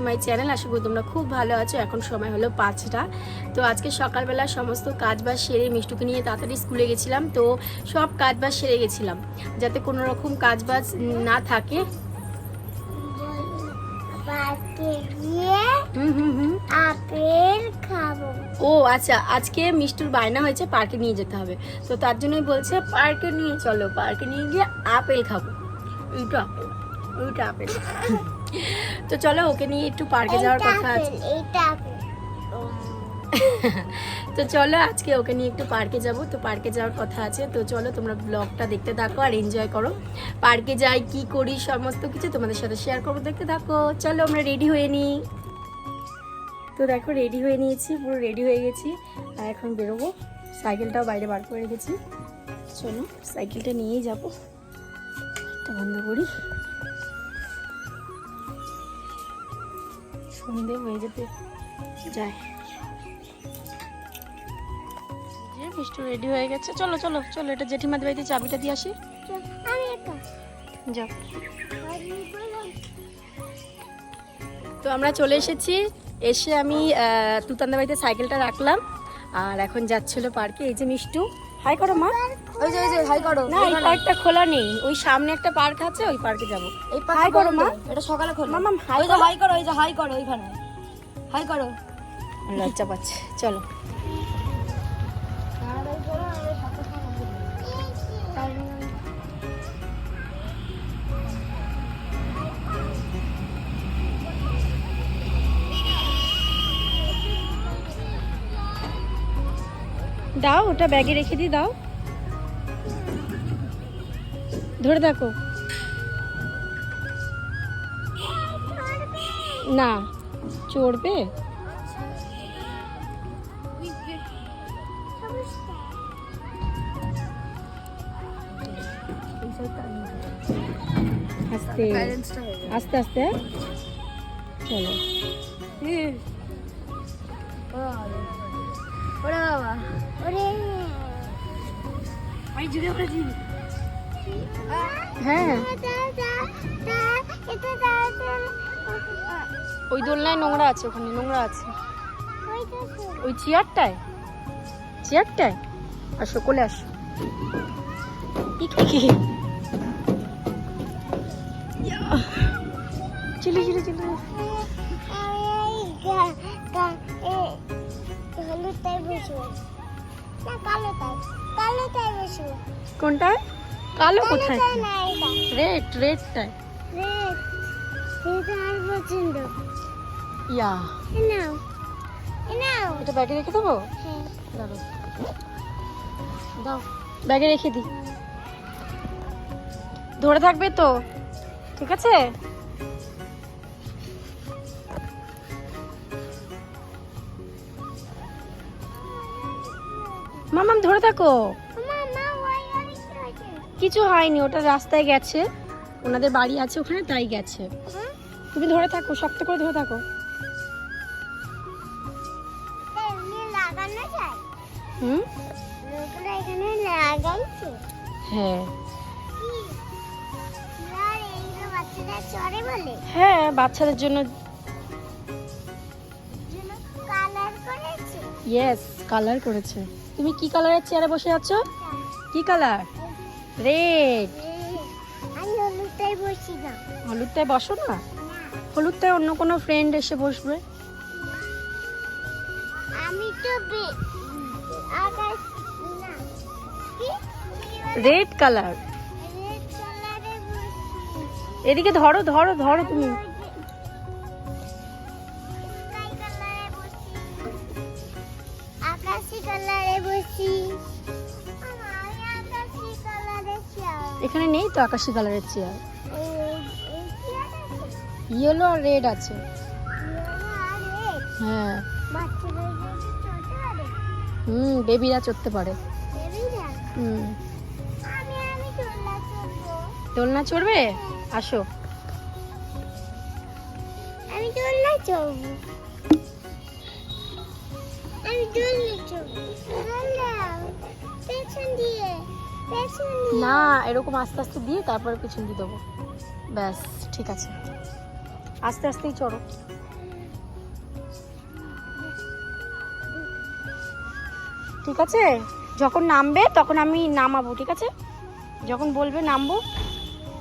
My channel. আশা করি তোমরা খুব ভালো আছো। এখন সময় হলো 5টা। তো আজকে সকালবেলা সমস্ত কাজবাজ সেরে মিষ্টুকে নিয়ে তাড়াতাড়ি স্কুলে গেছিলাম। তো সব কাজবাজ সেরে গেছিলাম যাতে কোনো রকম কাজবাজ না থাকে। আপেল খাবো। ও আচ্ছা, আজকে মিষ্টুর বায়না হয়েছে পার্কে নিয়ে যেতে হবে। তো তার জন্যই বলছে পার্কে নিয়ে চলো, পার্কে নিয়ে গিয়ে আপেল খাবো। ওইটা আপেল। তো চলো ওকে নিয়ে একটু পার্কে যাওয়ার কথা আছে। তো চলো আজকে ওকে নিয়ে একটু পার্কে যাব। তো পার্কে যাওয়ার কথা আছে। তো চলো তোমরা ব্লগটা দেখতে থাকো আর এনজয় করো। পার্কে যাই কি করি সমস্ত কিছু তোমাদের সাথে শেয়ার করবো, দেখতে থাকো। চলো আমরা রেডি হয়ে নিই। তো দেখো রেডি হয়ে নিয়েছি, পুরো রেডি হয়ে গেছি আর এখন বেরোবো। সাইকেলটাও বাইরে বার করে রেখেছি। চলো সাইকেলটা নিয়েই যাবো। এটা বন্ধ করি, সন্ধে হয়ে যেতে যায়। মিষ্টু রেডি হয়ে গেছে। চলো চলো চলো, এটা জেঠিমাদের বাড়িতে চাবিটা দিয়ে আসি। যাও। তো আমরা চলে এসেছি। এসে আমি তুতানদের বাড়িতে সাইকেলটা রাখলাম আর এখন যাচ্ছিল পার্কে। এই যে মিষ্টু, হাই করো মা। ওই যে হাই করো। না এই পার্কটা খোলা নেই, ওই সামনে একটা পার্ক আছে, ওই পার্কে যাবো। এই হাই করো মা। এটা সকালে খোলো। মামা হাই ওই যে হাই করো, ওই যে হাই করো, ওইখানে হাই করো। লজ্জা পাচ্ছে। চলো দাও, ওটা ব্যাগে রেখে দিই, দাও। ধরে থাকো। না চড়বে। আস্তে আস্তে আস্তে চলো। ওরে বাবা, ওরে হ্যাঁ ওই দোলনায় নোংরা আছে, ওখানে নোংরা আছে। ওই চেয়ারটায় আসো, কোলে আসো। চিলি চিলি চিলি। কোনটায়? কালো কোথায়? রেডটায়। ইয়া এটা ব্যাগে রেখে দেবো। দাও ব্যাগে রেখে দিই। ধরে থাকবে তো, ঠিক আছে? মামাম ধরে থাকো। কিছু হয়নি, ওটা রাস্তায় গেছে, ওনাদের বাড়ি আছে ওখানে, তাই গেছে। তুমি ধরে থাকো, শক্ত করে ধরে থাকো। হুম হ্যাঁ হ্যাঁ, বাচ্চাদের জন্য। ইয়েস, কালার করেছে। তুমি কি কালারের চেয়ারে বসে আছো? কি কালার? রেড। হলুদটায় বসো না, হলুদটায় অন্য কোনো ফ্রেন্ড এসে বসবে। Red colour. এদিকে ধরো ধরো ধরো তুমি। এখানে নেই তো আকাশি কালারের চেয়ার। ইয়েলো আর রেড আছে। হ্যাঁ বেবিরা চড়তে পারে। দোলনা চড়বে? আসো। আমি দোলনা চড়বো। না এরকম আস্তে আস্তে দিয়ে তারপরে পিছন দিয়ে দেবো। ব্যাস ঠিক আছে, আস্তে আস্তেই চড়ো। ঠিক আছে? যখন নামবে তখন আমি নামাবো, ঠিক আছে? যখন বলবে নামবো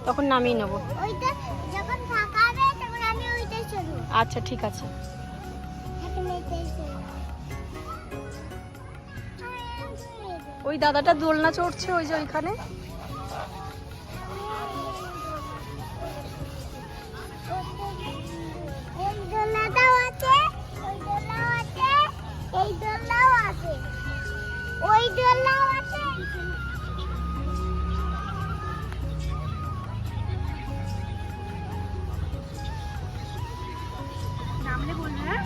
তখন নামিয়ে নেবো। ওইটা যখন ফাঁকা হবে তখন আমি ওইটাই চলবো। আচ্ছা ঠিক আছে। এখন এইটাই চলবো। ওই দাদাটা দোলনা চড়ছে ওই যে ওইখানে। এই দোলনাটাও আছে, ওই দোলনাও আছে, এই দোলনাও আছে, ওই দোলনাও আছে। নামলে বলবে, হ্যাঁ?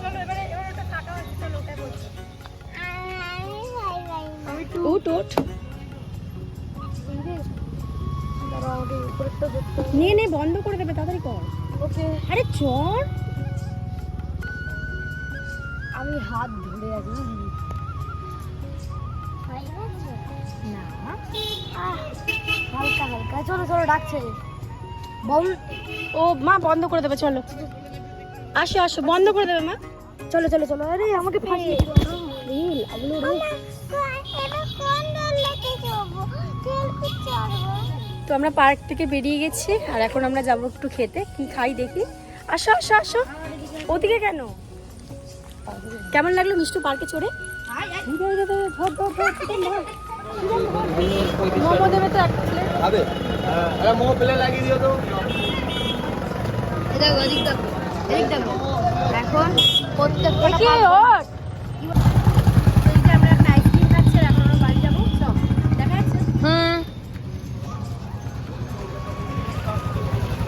চলো এবারে ওটা ফাঁকা আছে, চলো ওটা বলছি। আমি যাই যাই না। উঠ উঠ। নে নে, বন্ধ করে দেবে, তাড়াতাড়ি কর। ওকে, আরে চল। আমি হাত ধরে আছি। না হালকা হালকা, চলো চলো, ডাকছে। বম, ও মা বন্ধ করে দেবে, চলো আসো আসো, বন্ধ করে দেবে মা। চলো চলো চলো। আরে আমাকে ফাঁসিয়ে লাগলো রে। তো আমরা পার্ক থেকে বেরিয়ে গেছি আর এখন আমরা যাবো একটু খেতে। কি খাই দেখি। আসো আসো আসো। ওদিকে কেন? কেমন লাগলো মিষ্টু পার্কে চড়ে? মোমো দেবে তো এক প্লেট। আবে আরে মোমো প্লেট লাগিয়ে দিও তো। দেখো এদিক দেখো, এদিক দেখো। এখন প্রত্যেকটা কি ওর? এই যে আমরা একটা আইসক্রিম খাচ্ছি আর এখন আমরা বাড়ি যাবো। চল, দেখা যাচ্ছে?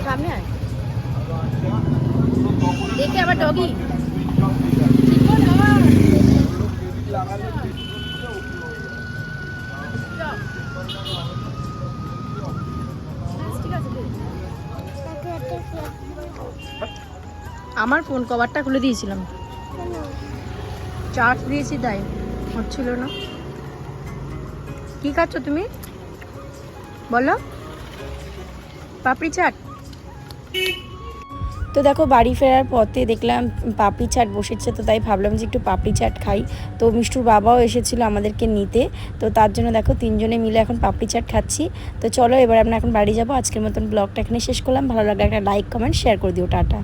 সামনে আয়। দেখে আবার ডগি। আমার ফোন কভারটা খুলে দিয়েছিলাম, চার্জ দিয়েছি তাই হচ্ছিল না। কি খাচ্ছ তুমি বলো? পাপড়ি চাট। তো দেখো বাড়ি ফেরার পথে দেখলাম পাপড়ি চাট বসেছে, তো তাই ভাবলাম যে একটু পাপড়ি চাট খাই। তো মিষ্টুর বাবাও এসেছিলো আমাদেরকে নিতে, তো তার জন্য দেখো তিনজনে মিলে এখন পাপড়ি চাট খাচ্ছি। তো চলো এবার আমরা এখন বাড়ি যাবো। আজকের মতন ব্লগটা এখানে শেষ করলাম। ভালো লাগলে একটা লাইক কমেন্ট শেয়ার করে দিও। টাটা।